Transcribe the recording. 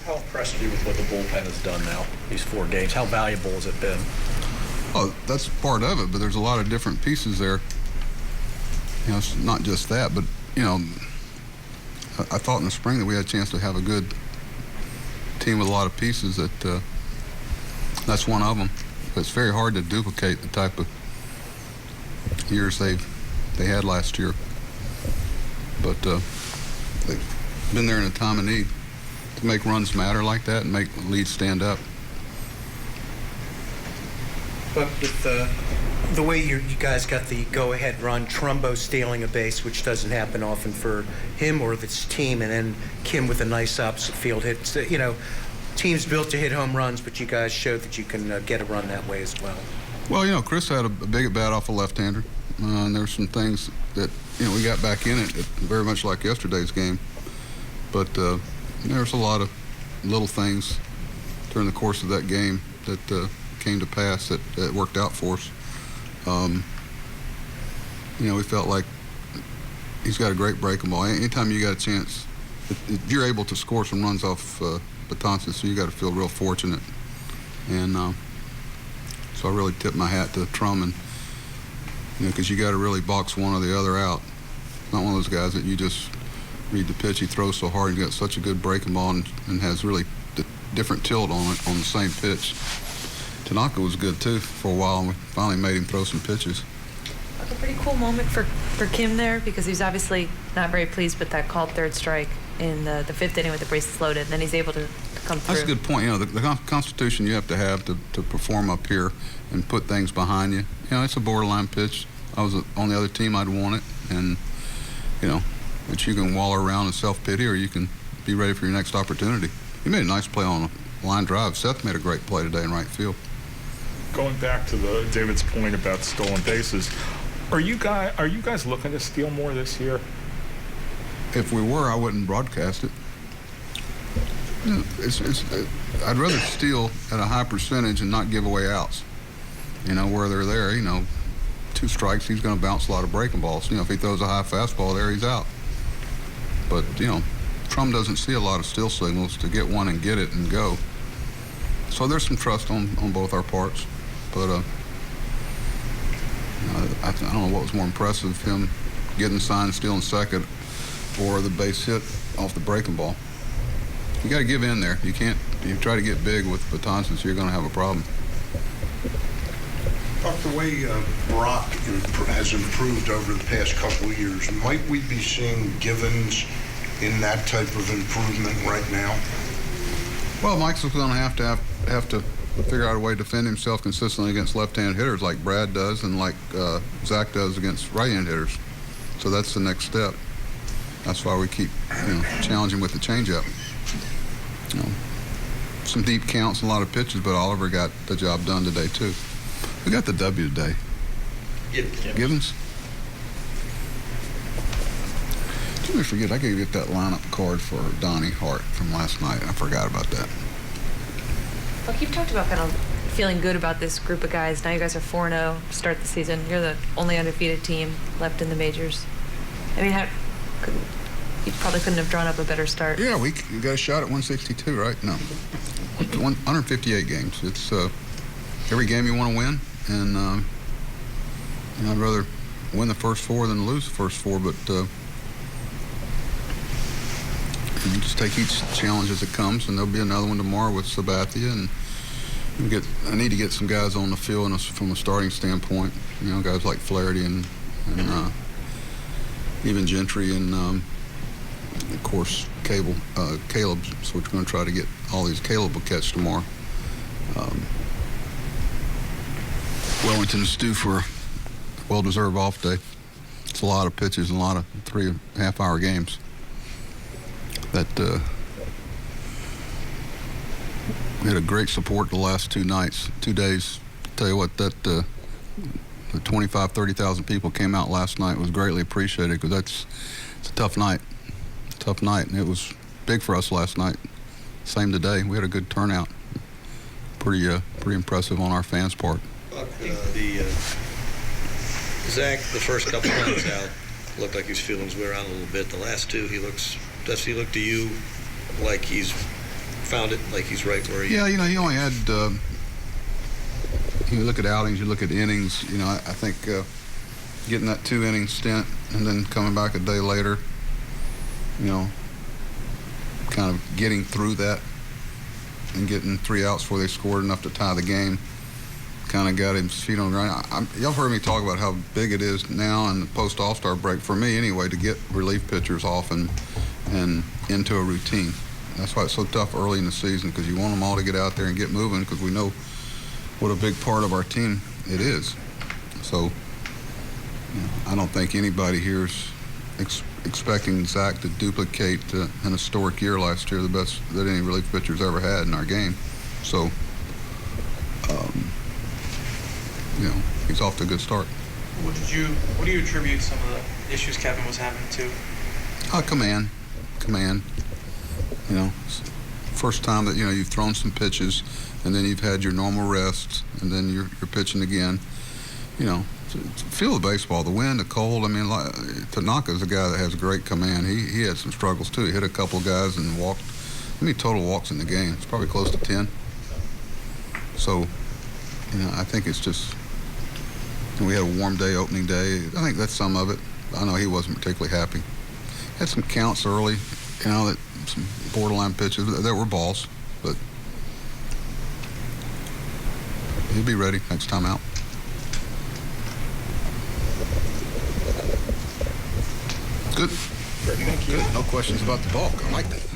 How impressed are you with what the bullpen has done now, these 4 games? How valuable has it been? Oh, that's part of it, but there's a lot of different pieces there. You know, it's not just that, but, you know, I thought in the spring that we had a chance to have a good team with a lot of pieces. That's one of them. But it's very hard to duplicate the type of years they had last year. But they've been there in a time of need to make runs matter like that and make leads stand up. But with the way you guys got the go-ahead run, Trumbo stealing a base, which doesn't happen often for him or this team, and then Kim with a nice opposite field hit. You know, teams built to hit home runs, but you guys showed that you can get a run that way as well. Well, you know, Chris had a big at bat off a left-hander, and there's some things that, you know, we got back in it very much like yesterday's game. But there's a lot of little things during the course of that game that came to pass that worked out for us. You know, we felt like he's got a great breaking ball. Anytime you got a chance, if you're able to score some runs off Betances, so you got to feel real fortunate. And so I really tip my hat to Truman, you know, because you got to really box one or the other out. Not one of those guys that you just read the pitch. He throws so hard, he's got such a good breaking ball and has really different tilt on it on the same pitch. Tanaka was good too for a while, and we finally made him throw some pitches. A pretty cool moment for Kim there, because he's obviously not very pleased with that called third strike in the 5th inning with the bases loaded, and then he's able to come through. That's a good point. You know, the constitution you have to perform up here and put things behind you. You know, it's a borderline pitch. I was on the other team, I'd want it, and you know, but you can wallow around in self-pity, or you can be ready for your next opportunity. He made a nice play on a line drive. Seth made a great play today in right field. Going back to David's point about stolen bases, are you guys looking to steal more this year? If we were, I wouldn't broadcast it. You know, I'd rather steal at a high percentage and not give away outs. You know, where they're there, you know, 2 strikes, he's going to bounce a lot of breaking balls. You know, if he throws a high fastball there, he's out. But, you know, Trump doesn't see a lot of steal signals to get one and get it and go. So there's some trust on both our parts. But I don't know what was more impressive, him getting signed, stealing second, or the base hit off the breaking ball. You got to give in there. You can't. You try to get big with Betances, you're going to have a problem. The way Brock has improved over the past couple of years, might we be seeing Givens in that type of improvement right now? Well, Mike's going to have to figure out a way to defend himself consistently against left-hand hitters like Brad does and like Zach does against right-hand hitters. So that's the next step. That's why we keep, you know, challenging with the changeup. You know, some deep counts and a lot of pitches, but Oliver got the job done today too. We got the W today. Givens. Didn't we forget? I gave you that lineup card for Donnie Hart from last night. I forgot about that. Look, you've talked about kind of feeling good about this group of guys. Now you guys are 4-0 to start the season. You're the only undefeated team left in the majors. I mean, you probably couldn't have drawn up a better start. Yeah, we got a shot at 162, right? No. 158 games. It's every game you want to win, and you know, I'd rather win the first 4 than lose the first 4, but you just take each challenge as it comes, and there'll be another one tomorrow with Sabathia, and I need to get some guys on the field from a starting standpoint. You know, guys like Flaherty and even Gentry and of course Caleb. So we're going to try to get all these. Caleb will catch tomorrow. Wellington's due for a well-deserved off day. It's a lot of pitches and a lot of 3.5-hour games. That we had a great support the last 2 days. Tell you what, that the 30,000 people came out last night was greatly appreciated, because it's a tough night, and it was big for us last night. Same today. We had a good turnout. Pretty impressive on our fans' part. Zach, the first couple times out, looked like he was feeling his way around a little bit. The last 2, does he look to you like he's found it like he's right where he. Yeah, he only had. You look at outings, you look at innings. I think getting that 2-inning stint and then coming back a day later, kind of getting through that and getting 3 outs before they scored enough to tie the game, kind of got his feet on the ground. Y'all heard me talk about how big it is now in the post All-Star break, for me anyway, to get relief pitchers off and into a routine. That's why it's so tough early in the season, because you want them all to get out there and get moving, because we know what a big part of our team it is. So I don't think anybody here is expecting Zach to duplicate an historic year last year, the best that any relief pitcher's ever had in our game. So, he's off to a good start. What do you attribute some of the issues Kevin was having to? Command. First time that you've thrown some pitches, and then you've had your normal rests, and then you're pitching again. Feel the baseball, the wind, the cold. Tanaka's a guy that has great command. He had some struggles too. He hit a couple of guys and walked. How many total walks in the game? It's probably close to 10. So, I think it's just. We had a warm day, opening day. I think that's some of it. I know he wasn't particularly happy. Had some counts early, that some borderline pitches that were balls, but he'll be ready next time out. Good. Good. No questions about the ball. I like that.